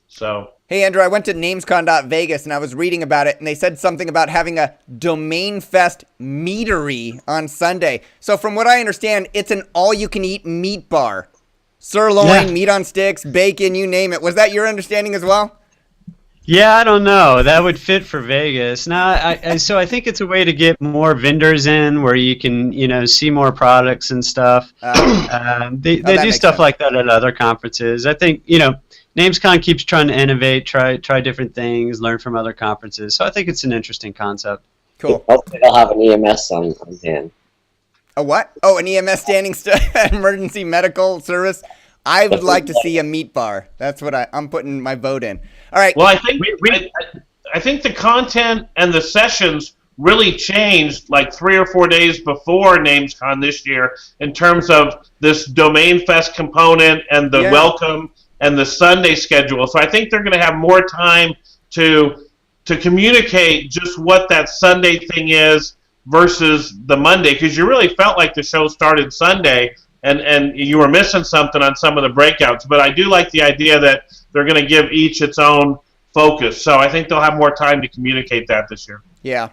So. Hey, Andrew, I went to NamesCon.Vegas and I was reading about it, and they said something about having a Domain Fest meatery on Sunday. So from what I understand, it's an all-you-can-eat meat bar. Sirloin, meat on sticks, bacon, you name it. Was that your understanding as well? Yeah, I don't know. That would fit for Vegas. So I think it's a way to get more vendors in where you can, see more products and stuff. They do stuff sense. like that at other conferences. I think, NamesCon keeps trying to innovate, try different things, learn from other conferences. So I think it's an interesting concept. Cool. Hopefully they'll have an EMS on hand. A what? Oh, an EMS emergency medical service. I would like to see a meat bar. That's what I'm putting my vote in. All right. Well, I think I think the content and the sessions really changed like 3 or 4 days before NamesCon this year in terms of this Domain Fest component and the welcome and the Sunday schedule. So I think they're going to have more time to communicate just what that Sunday thing is versus the Monday, because you really felt like the show started Sunday and you were missing something on some of the breakouts. But I do like the idea that they're going to give each its own focus. So I think they'll have more time to communicate that this year. Yeah.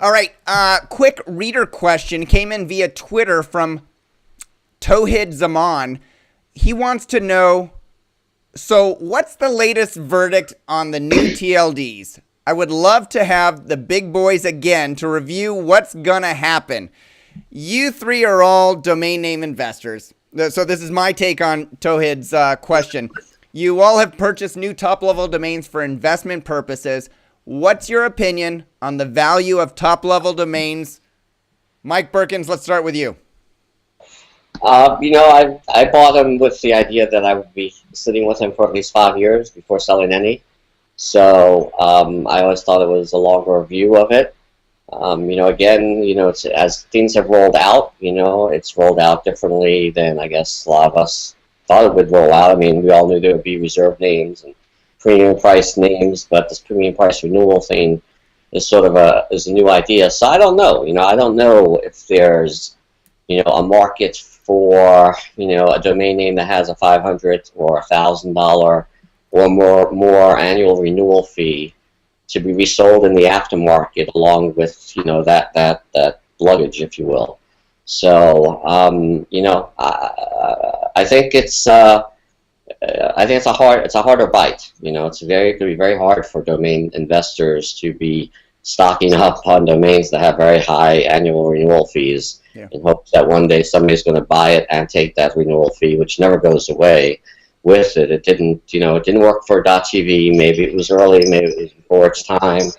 All right. Quick reader question came in via Twitter from Towhid Zaman. He wants to know, so what's the latest verdict on the new TLDs? I would love to have the big boys again to review what's going to happen. You three are all domain name investors. So this is my take on Towhid's question. You all have purchased new top-level domains for investment purposes. What's your opinion on the value of top-level domains? Mike Berkens, let's start with you. I bought them with the idea that I would be sitting with them for at least 5 years before selling any. So I always thought it was a longer view of it. It's, as things have rolled out, it's rolled out differently than I guess a lot of us thought it would roll out. I mean, we all knew there would be reserved names and premium price names, but this premium price renewal thing is sort of a new idea. So I don't know. I don't know if there's a market for a domain name that has a $500 or $1,000 or more annual renewal fee to be resold in the aftermarket along with that luggage, if you will. So I think it's a harder bite. It's going to be very hard for domain investors to be stocking up on domains that have very high annual renewal fees in hopes that one day somebody's going to buy it and take that renewal fee, which never goes away with it. It didn't work for .tv. Maybe it was early, maybe it was before its time,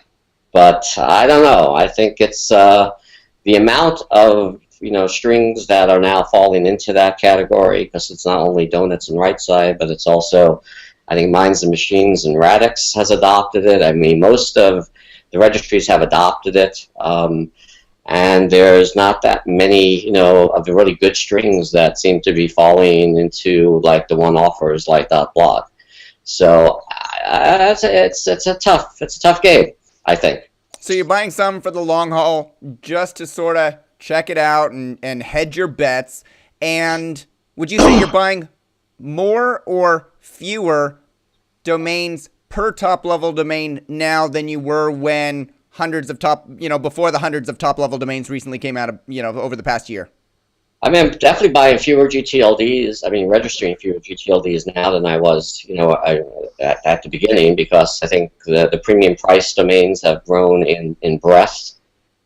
but I don't know. I think it's the amount of strings that are now falling into that category, because it's not only Donuts and Right Side, but it's also, I think, Minds and Machines and Radix has adopted it. I mean, most of the registries have adopted it, and there's not that many, of the really good strings that seem to be falling into like the one-offers like .blog. So it's a tough game, I think. So you're buying some for the long haul just to sort of check it out and hedge your bets. And would you say you're buying more or fewer domains per top-level domain now than you were when before the hundreds of top-level domains recently came out of, over the past year? I mean, I'm definitely buying fewer gTLDs. I mean, registering fewer gTLDs now than I was, at the beginning, because I think the premium price domains have grown in breadth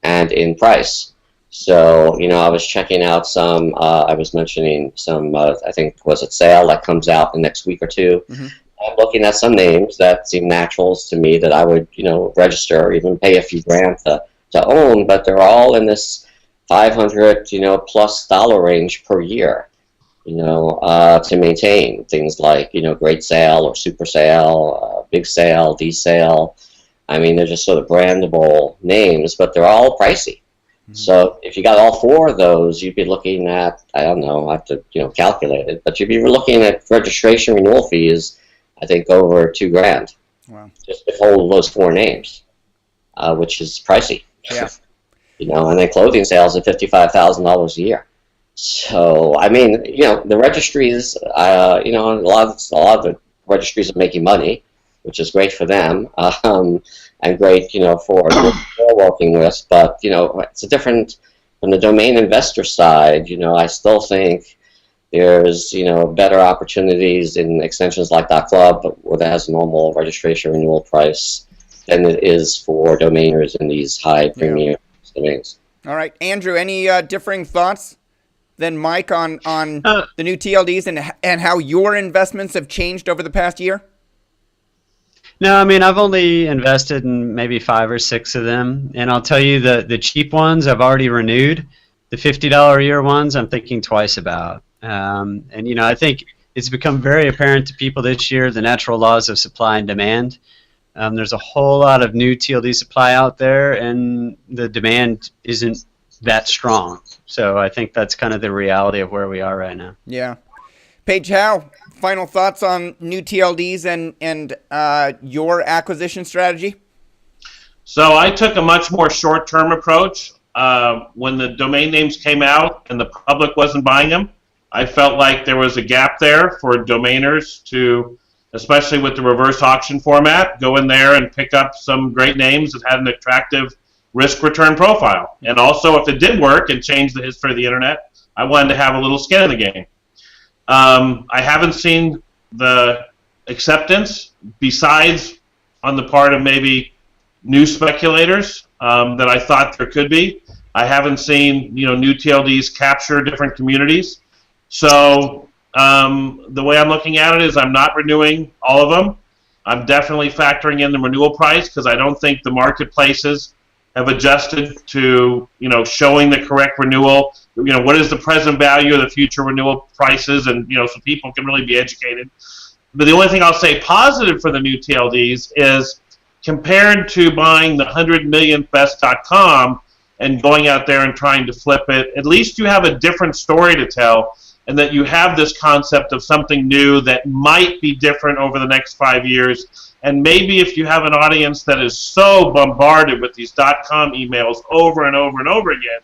and in price. So, I was checking out some, I was mentioning some, I think, was it Sale that comes out the next week or two. Mm-hmm. I'm looking at some names that seem naturals to me that I would, register or even pay a few grand to own, but they're all in this $500, plus dollar range per year, to maintain things like, Great Sale or Super Sale, Big Sale, D Sale. I mean, they're just sort of brandable names, but they're all pricey. Mm-hmm. So if you got all four of those, you'd be looking at, I don't know, I have to, calculate it, but you'd be looking at registration renewal fees, I think, over $2,000. Wow. Just to hold those four names, which is pricey. Yeah. And then clothing sales at $55,000 a year. So, I mean, the registries, a lot of the registries are making money, which is great for them, and great, for what they're working with. But, it's a different, from the domain investor side, I still think there's, better opportunities in extensions like .club, but where that has a normal registration renewal price than it is for domainers in these high premium domains. All right, Andrew, any differing thoughts than Mike on the new TLDs and how your investments have changed over the past year? No, I mean, I've only invested in maybe 5 or 6 of them, and I'll tell you the cheap ones I've already renewed. The $50 a year ones I'm thinking twice about. And, I think it's become very apparent to people this year the natural laws of supply and demand. There's a whole lot of new TLD supply out there, and the demand isn't that strong. So I think that's kind of the reality of where we are right now. Yeah. Paige, Howe, final thoughts on new TLDs and your acquisition strategy? So I took a much more short-term approach. When the domain names came out and the public wasn't buying them, I felt like there was a gap there for domainers to, especially with the reverse auction format, go in there and pick up some great names that had an attractive risk-return profile. And also, if it did work and change the history of the internet, I wanted to have a little skin in the game. I haven't seen the acceptance, besides on the part of maybe new speculators that I thought there could be. I haven't seen new TLDs capture different communities. So the way I'm looking at it is I'm not renewing all of them. I'm definitely factoring in the renewal price because I don't think the marketplaces have adjusted to showing the correct renewal. What is the present value of the future renewal prices, and so people can really be educated. But the only thing I'll say positive for the new TLDs is compared to buying the 100 millionth best.com and going out there and trying to flip it, at least you have a different story to tell, and that you have this concept of something new that might be different over the next 5 years. And maybe if you have an audience that is so bombarded with these .com emails over and over and over again,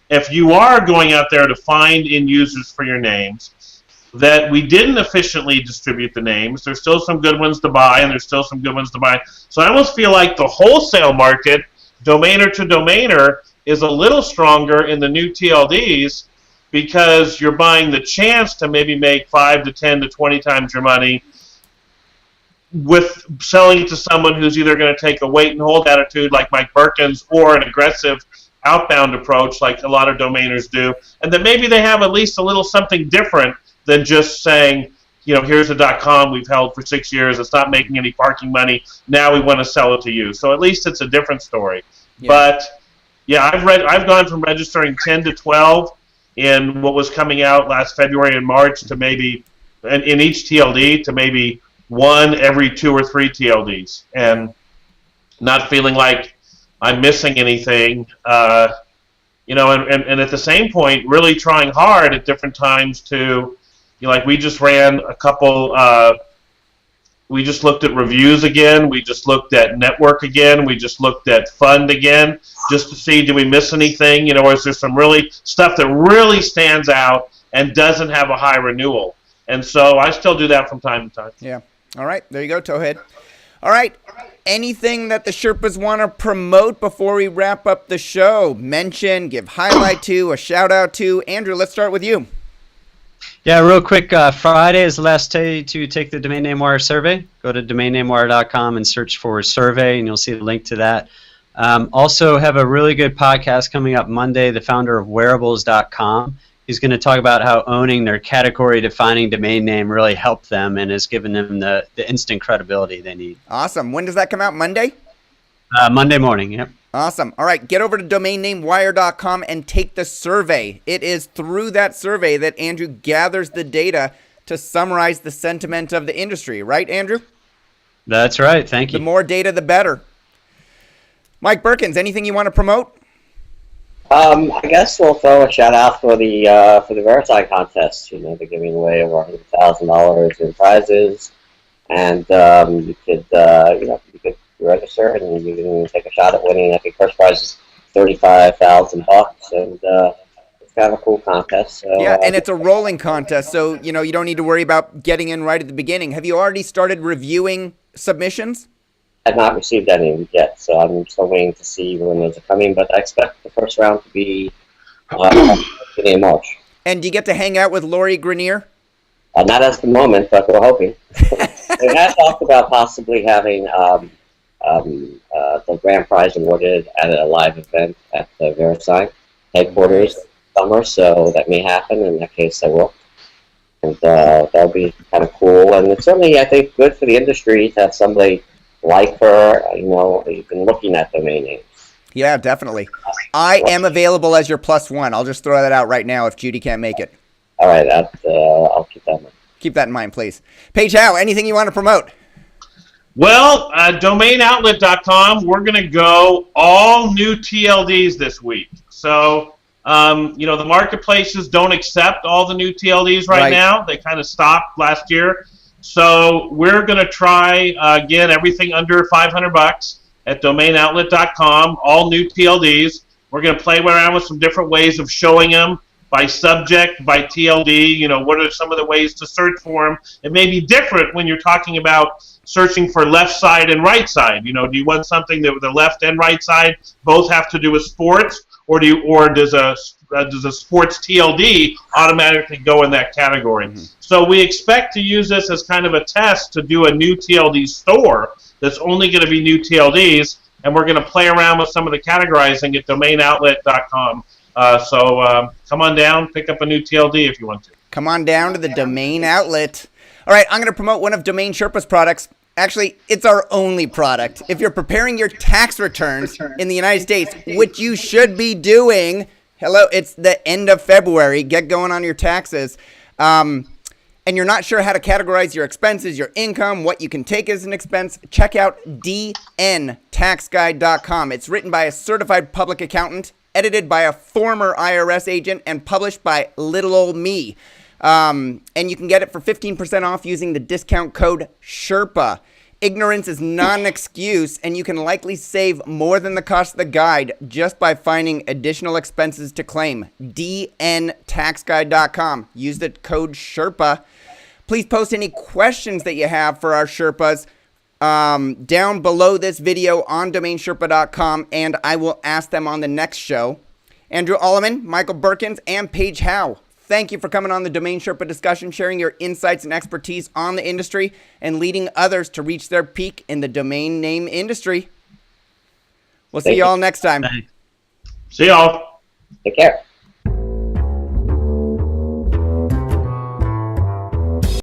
if you are going out there to find end users for your names, that we didn't efficiently distribute the names, there's still some good ones to buy, and there's still some good ones to buy. So I almost feel like the wholesale market, domainer to domainer, is a little stronger in the new TLDs because you're buying the chance to maybe make 5 to 10 to 20 times your money with selling it to someone who's either going to take a wait and hold attitude like Mike Berkens or an aggressive outbound approach like a lot of domainers do, and then maybe they have at least a little something different than just saying, here's a .com we've held for 6 years, it's not making any parking money, now we want to sell it to you. So at least it's a different story. Yeah. But yeah, I've gone from registering 10 to 12 in what was coming out last February and March to maybe in each TLD to maybe 1 every 2 or 3 TLDs, and not feeling like I'm missing anything, and at the same point, really trying hard at different times to, like we just ran a couple, we just looked at reviews again, we just looked at network again, we just looked at fund again, just to see, do we miss anything, or is there some really stuff that really stands out and doesn't have a high renewal? And so I still do that from time to time. Yeah. All right. There you go, Towhead. All right. Anything that the Sherpas want to promote before we wrap up the show? Mention, give highlight to, a shout out to. Andrew, let's start with you. Yeah, real quick. Friday is the last day to take the Domain Name Wire survey. Go to domainnamewire.com and search for survey, and you'll see the link to that. Also have a really good podcast coming up Monday. The founder of wearables.com. He's going to talk about how owning their category-defining domain name really helped them and has given them the instant credibility they need. Awesome. When does that come out? Monday? Monday morning, yep. Awesome. All right, get over to domainnamewire.com and take the survey. It is through that survey that Andrew gathers the data to summarize the sentiment of the industry. Right, Andrew? That's right. Thank you. The more data, the better. Mike Berkens, anything you want to promote? I guess we'll throw a shout out for the Verisign contest. They're giving away over $100,000 in prizes, and you could register and you can take a shot at winning. I think first prize is $35,000, and it's kind of a cool contest. So, Yeah, and it's a rolling contest, so you don't need to worry about getting in right at the beginning. Have you already started reviewing submissions? I've not received any yet, so I'm still waiting to see when those are coming. But I expect the first round to be beginning of March. And do you get to hang out with Lori Grenier? Not at the moment, but we're hoping. We have talked about possibly having the grand prize awarded at a live event at the Verisign headquarters this summer, so that may happen. In that case, I will. And that'll be kind of cool. And it's certainly, I think, good for the industry to have somebody like her, you've been looking at domain names. Yeah, definitely. I am available as your +1. I'll just throw that out right now if Judy can't make it. All right, I'll keep that in mind. Keep that in mind, please. Paige Howe, anything you want to promote? Well, DomainOutlet.com, we're going to go all new TLDs this week. So, the marketplaces don't accept all the new TLDs right now. They kind of stopped last year. So we're going to try, again, everything under $500 at DomainOutlet.com, all new TLDs. We're going to play around with some different ways of showing them by subject, by TLD. What are some of the ways to search for them? It may be different when you're talking about searching for left side and right side. Do you want something that the left and right side both have to do with sports, or does a sports TLD automatically go in that category? Mm-hmm. So we expect to use this as kind of a test to do a new TLD store that's only going to be new TLDs, and we're going to play around with some of the categorizing at DomainOutlet.com. So come on down, pick up a new TLD if you want to. Come on down to the Domain Outlet. All right, I'm going to promote one of Domain Sherpa's products. Actually, it's our only product. If you're preparing your tax returns in the United States, which you should be doing, it's the end of February. Get going on your taxes. And you're not sure how to categorize your expenses, your income, what you can take as an expense, check out dntaxguide.com. It's written by a certified public accountant, edited by a former IRS agent, and published by little old me. And you can get it for 15% off using the discount code SHERPA. Ignorance is not an excuse, and you can likely save more than the cost of the guide just by finding additional expenses to claim. dntaxguide.com. Use the code SHERPA. Please post any questions that you have for our Sherpas down below this video on DomainSherpa.com, and I will ask them on the next show. Andrew Allemann, Michael Berkens, and Paige Howe, thank you for coming on the Domain Sherpa discussion, sharing your insights and expertise on the industry, and leading others to reach their peak in the domain name industry. We'll see you all next time. See y'all. Take care.